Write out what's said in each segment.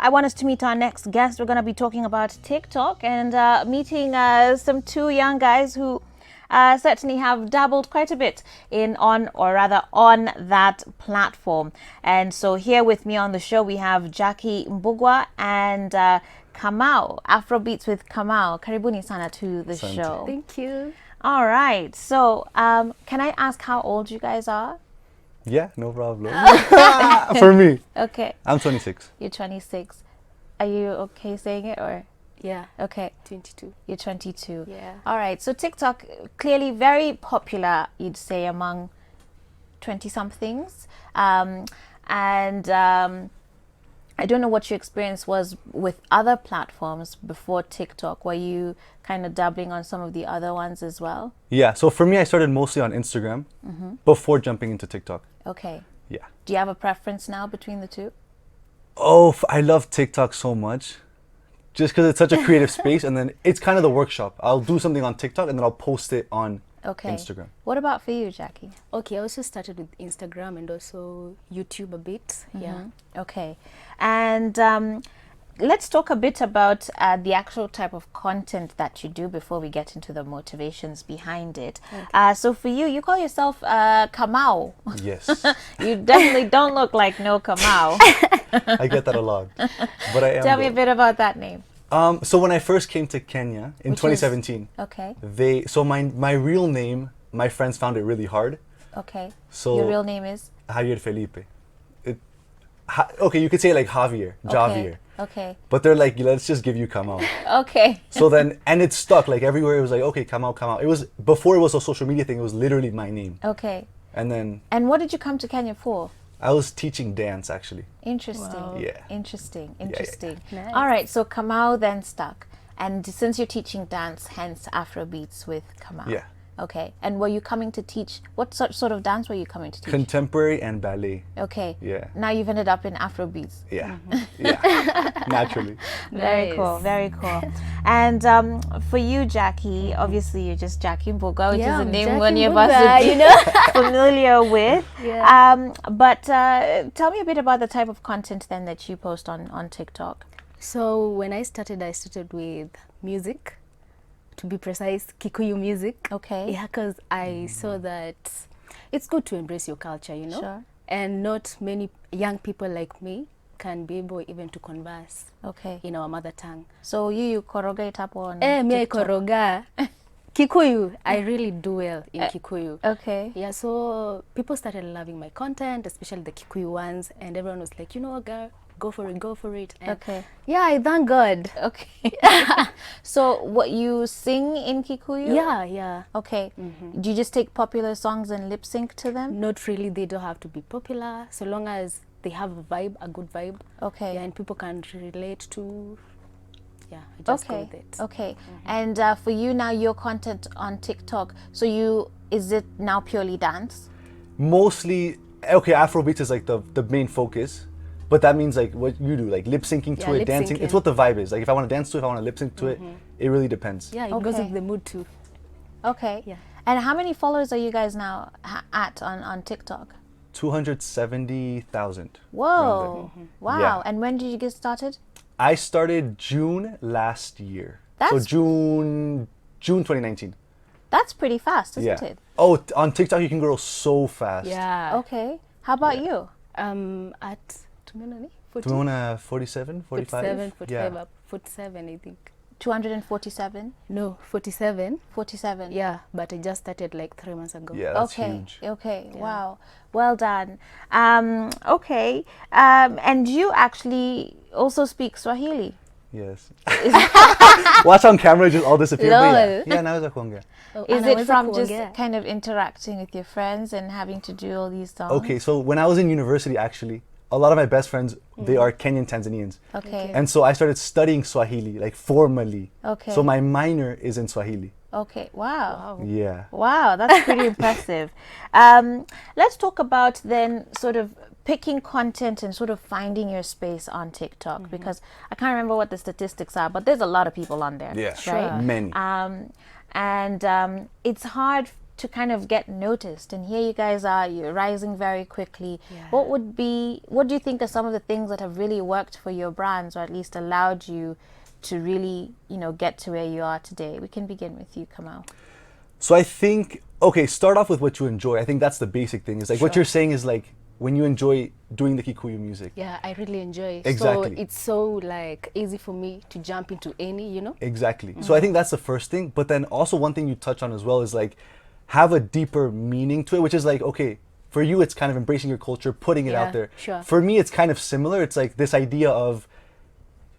I want us to meet our next guest. We're going to be talking about TikTok and meeting some two young guys who certainly have dabbled quite a bit on that platform. And so here with me on the show, we have Jackie Mbugua and Kamau, AfroBeats with Kamau. Karibuni sana to the show. Thank you. All right. So can I ask how old you guys are? Yeah, no problem. For me. Okay. I'm 26. You're 26. Are you okay saying it or? Yeah. Okay. 22. You're 22. Yeah. All right. So TikTok, clearly very popular, you'd say, among 20-somethings. I don't know what your experience was with other platforms before TikTok. Were you kind of dabbling on some of the other ones as well? Yeah, so for me, I started mostly on Instagram before jumping into TikTok. Okay. Yeah. Do you have a preference now between the two? Oh, I love TikTok so much. Just because it's such a creative space, and then it's kind of the workshop. I'll do something on TikTok and then I'll post it on Instagram. What about for you, Jackie? Okay, I also started with Instagram and also YouTube a bit. Yeah. Okay. And let's talk a bit about the actual type of content that you do before we get into the motivations behind it. Okay. So for you, you call yourself Kamau. Yes. You definitely don't look like no Kamau. I get that a lot. But I am. Tell me a bit about that name. So when I first came to Kenya in 2017, okay. my real name, my friends found it really hard. Okay. So your real name is? Javier Felipe. Okay, you could say like Javier, Javier. Okay. But they're like, let's just give you Kamau. Okay. So then, and it stuck. Like everywhere, it was like, okay, Kamau, Kamau. It was before it was a social media thing. It was literally my name. Okay. And then. And what did you come to Kenya for? I was teaching dance, actually. Interesting. Wow. Yeah. Interesting. Yeah. Nice. All right. So Kamau then stuck, and since you're teaching dance, hence AfroBeats with Kamau. Yeah. Okay. And were you coming to teach? What sort of dance were you coming to teach? Contemporary and ballet. Okay. Yeah. Now you've ended up in AfroBeats. Yeah. Yeah. Naturally. Very Nice. cool. Very cool. And for you, Jackie, obviously you're just Jackie Mbugua, which is a name Jackie many of us Mbugua, are familiar with. Yeah. But tell me a bit about the type of content then that you post on TikTok. So when I started with music. To be precise, Kikuyu music. Okay. Yeah, because I saw that it's good to embrace your culture, you know. Sure. And not many young people like me can be able even to converse. Okay. In our mother tongue. So you koroga it up on Me TikTok? koroga. Kikuyu, I really do well in Kikuyu. Okay. Yeah, so people started loving my content, especially the Kikuyu ones, and everyone was like, you know what, girl, go for it. And Okay. yeah, I thank God. Okay. So what, you sing in Kikuyu? Yeah. Okay. Do you just take popular songs and lip sync to them? Not really, they don't have to be popular, so long as they have a good vibe. Okay. Yeah, and people can relate to, I just go with it. Okay. And for you now, your content on TikTok, so is it now purely dance? Mostly, okay, Afrobeats is like the main focus. But that means like what you do, like lip syncing to it, dancing. It's what the vibe is. Like if I want to dance to it, if I want to lip sync to it, it really depends. Yeah, it goes with the mood too. Okay. Yeah. And how many followers are you guys now at on TikTok? 270,000. Whoa. Wow. Yeah. And when did you get started? I started June last year. So That's- June 2019. That's pretty fast, isn't Yeah. it? Oh, on TikTok you can grow so fast. Yeah. Okay. How about you? At 47, 45? 47, 45 Yeah. up. 47, I think. 247? No, 47. 47? Yeah, but I just started like 3 months ago. Yeah, that's Okay. huge. Okay. Yeah. Wow. Well done. Okay. And you actually also speak Swahili? Yes. Watch on camera, just all disappear. But yeah, Lol. yeah, naweza kuongea. Is it Anaweza from just kuongea. kind of interacting with your friends and having to do all these songs? Okay, so when I was in university, actually, a lot of my best friends, they are Kenyan Tanzanians. Okay. And so I started studying Swahili, like formally. Okay. So my minor is in Swahili. Okay. Wow. Yeah. Wow, that's pretty impressive. Let's talk about then sort of picking content and sort of finding your space on TikTok, because I can't remember what the statistics are, but there's a lot of people on there. Yeah. Right? Many. And it's hard to kind of get noticed? And here you guys are, you're rising very quickly. Yeah. What do you think are some of the things that have really worked for your brands, or at least allowed you to really, get to where you are today? We can begin with you, Kamau. So I think, okay, start off with what you enjoy. I think that's the basic thing. Is like what you're saying is like when you enjoy doing the Kikuyu music. Yeah, I really enjoy it. Exactly. So it's so like easy for me to jump into any, Exactly. So I think that's the first thing. But then also one thing you touch on as well is like have a deeper meaning to it, which is like, okay, for you it's kind of embracing your culture, putting it out there. Sure. For me it's kind of similar. It's like this idea of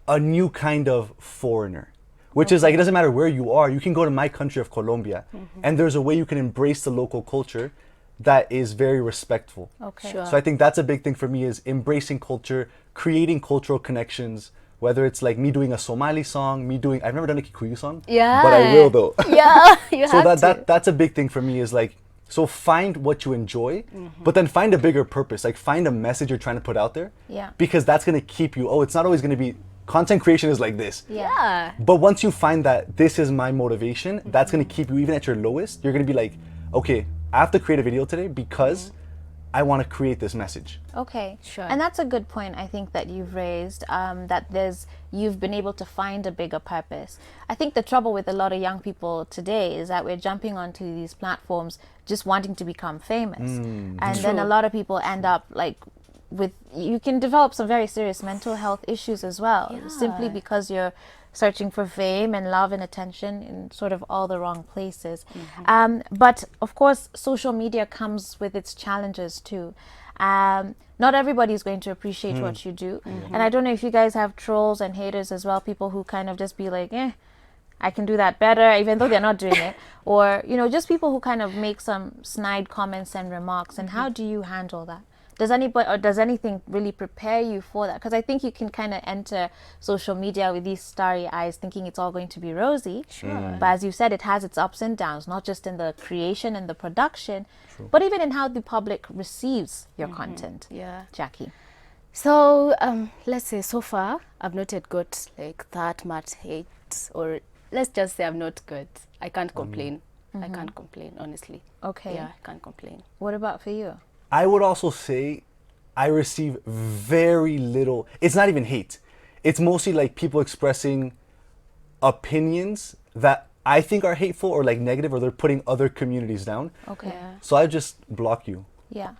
a new kind of foreigner, which is like, it doesn't matter where you are, you can go to my country of Colombia and there's a way you can embrace the local culture that is very respectful. Okay. Sure. So I think that's a big thing for me, is embracing culture, creating cultural connections, whether it's like me doing a Somali song, I've never done a Kikuyu song, Yeah. but I will though. Yeah, you So have to. that's a big thing for me, is like, so find what you enjoy, but then find a bigger purpose, like find a message you're trying to put out there. Yeah. Because that's going to keep you, it's not always going to be, content creation is like this. Yeah. But once you find that this is my motivation, that's going to keep you even at your lowest. You're going to be like, okay, I have to create a video today because I want to create this message. Okay, Sure. And that's a good point, I think, that you've raised, that you've been able to find a bigger purpose. I think the trouble with a lot of young people today is that we're jumping onto these platforms just wanting to become famous. And then a lot of people end up like you can develop some very serious mental health issues as well, simply because you're searching for fame and love and attention in sort of all the wrong places. But of course, social media comes with its challenges too. Not everybody's going to appreciate what you do. And I don't know if you guys have trolls and haters as well, people who kind of just be like, I can do that better, even though they're not doing it. Or, just people who kind of make some snide comments and remarks. And how do you handle that? Does anything really prepare you for that? Because I think you can kind of enter social media with these starry eyes thinking it's all going to be rosy. Sure. But as you said, it has its ups and downs, not just in the creation and the production, but even in how the public receives your content. Yeah. Jackie. So let's say so far I've not yet got like that much hate, or let's just say I'm not good. I can't complain. I can't complain, honestly. Okay. Yeah, I can't complain. What about for you? I would also say I receive very little. It's not even hate. It's mostly like people expressing opinions that I think are hateful or like negative, or they're putting other communities down. Okay. Yeah. So I just block you. Yeah.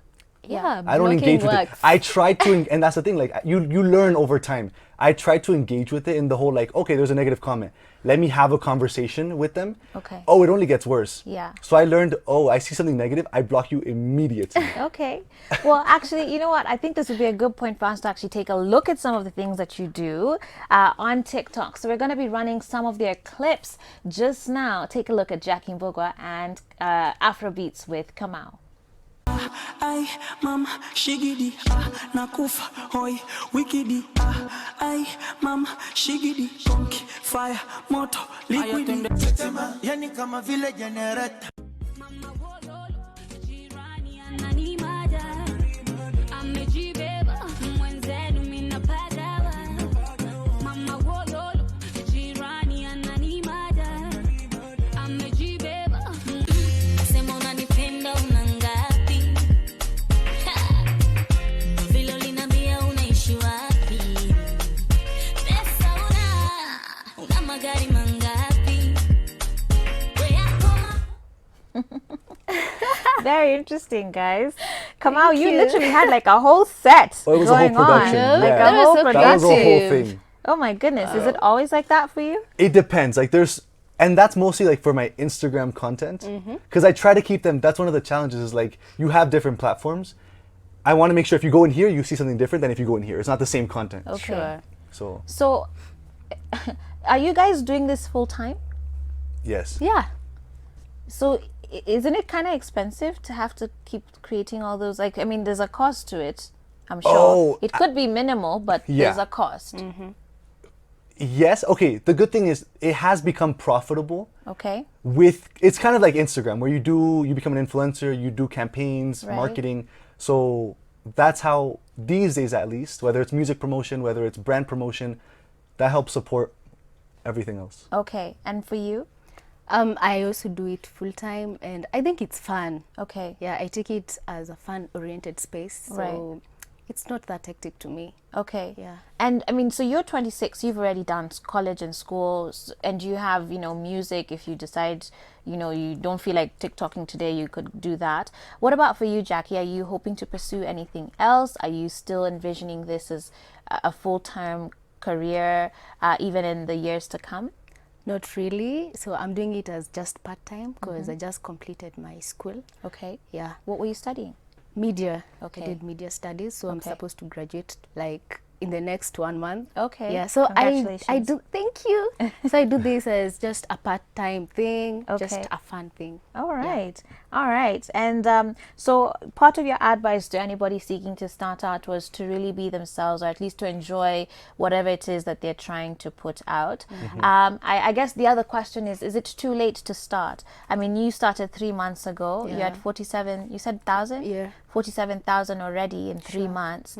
Yeah, I don't engage with it. I try to, and that's the thing, like you learn over time. I try to engage with it in the whole like, okay, there's a negative comment. Let me have a conversation with them. Okay. Oh, it only gets worse. Yeah. So I learned, I see something negative, I block you immediately. Okay. Well, actually, you know what? I think this would be a good point for us to actually take a look at some of the things that you do on TikTok. So we're going to be running some of their clips just now. Take a look at Jackie Mbugua and AfroBeats with Kamau. Ay, mama, shigidi, nakufa, hoi, wikidi, ay, mama, shigidi, konki, fire, moto, liquidi. Yani kama vile generator. Mama wololo, jirani ananimada, amejibeba, mwenzenu minapadawa. Mama wololo, jirani ananimada, amejibeba. Sema unanipenda Very interesting, guys. Kamau, you literally had like a whole set Oh, it was a whole going production. on. Yeah. Like That a was whole so production. That was a whole thing. Oh my goodness. Is it always like that for you? It depends. Like and that's mostly like for my Instagram content. Because I try to keep them, that's one of the challenges is like, you have different platforms. I want to make sure if you go in here, you see something different than if you go in here. It's not the same content. Okay. Sure. So, are you guys doing this full time? Yes. Yeah. So, isn't it kind of expensive to have to keep creating all those? Like, I mean, there's a cost to it, I'm sure. Oh, it could be minimal, but yeah. there's a cost. Yes. Okay. The good thing is it has become profitable. Okay. It's kind of like Instagram where you become an influencer, you do campaigns, Right. marketing. So that's how these days, at least, whether it's music promotion, whether it's brand promotion, that helps support everything else. Okay. And for you? I also do it full time, and I think it's fun. Okay. Yeah, I take it as a fun-oriented space, so Right. it's not that hectic to me. Okay. Yeah. And I mean, so you're 26, you've already done college and school, and you have, music. If you decide, you don't feel like TikToking today, you could do that. What about for you, Jackie? Are you hoping to pursue anything else? Are you still envisioning this as a full-time career, even in the years to come? Not really. So I'm doing it as just part-time because I just completed my school. Okay. Yeah. What were you studying? Media. Okay. I did media studies, so I'm Okay. supposed to graduate like in the next 1 month. Okay. Yeah. So Congratulations. I do. Thank you. So I do this as just a part-time thing, just Okay. a fun thing. All right. All right. And so part of your advice to anybody seeking to start out was to really be themselves, or at least to enjoy whatever it is that they're trying to put out. I guess the other question is it too late to start? I mean, you started 3 months ago. You're Yeah. at 47, you said 1,000? Yeah. 47,000 already in 3 months.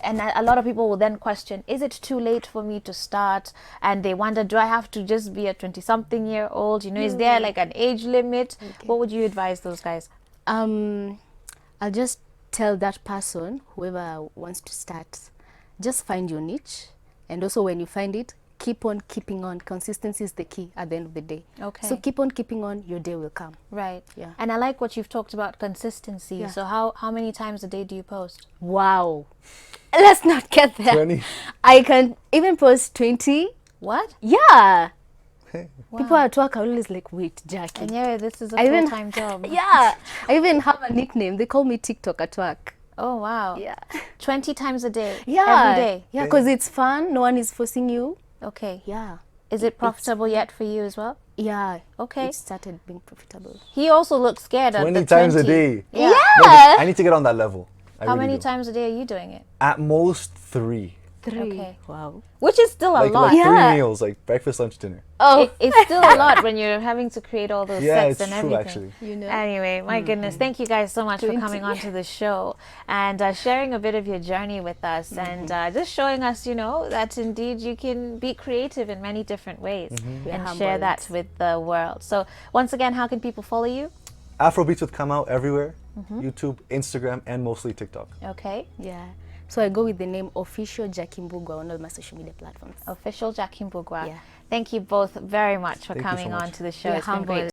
And a lot of people will then question, is it too late for me to start? And they wonder, do I have to just be a 20-something-year-old? Is there like an age limit? What would you advise those guys? I'll just tell that person, whoever wants to start, just find your niche, and also when you find it, keep on keeping on. Consistency is the key at the end of the day. Okay. So keep on keeping on, your day will come. Right. Yeah. And I like what you've talked about, consistency. Yeah. So how many times a day do you post? Wow. Let's not get there. 20. I can even post 20. What? Yeah. Hey. People at work are always like, wait, Jackie. And yeah, this is a I even- full-time job. Yeah. I even have a nickname. They call me TikTok at work. Oh, wow. Yeah. 20 times a day? Yeah. Every day? Yeah, because it's fun. No one is forcing you. Okay. Yeah. Is it profitable yet for you as well? Yeah. Okay. It started being profitable. He also looks scared at 20 the times a 20. day. Yeah. No, but I need to get on that level. I How really many do. times a day are you doing it? At most 3. 3. Okay. Wow. Which is still a Like lot. 3 Yeah. meals, like breakfast, lunch, dinner. Oh. It's still a lot when you're having to create all those Yeah, sets it's and true, everything. actually. You know. Anyway, my goodness, thank you guys so much for 20. coming on to the show and sharing a bit of your journey with us and just showing us, that indeed you can be creative in many different ways We are and share humbled. that with the world. So once again, how can people follow you? AfroBeats with Kamau everywhere. YouTube, Instagram, and mostly TikTok. Okay. Yeah. So I go with the name OfficialJackie Mbugua on all my social media platforms. OfficialJackie Mbugua. Yeah. Thank you both very much for Thank you so coming much. on to the show. We're It's been great. humbled.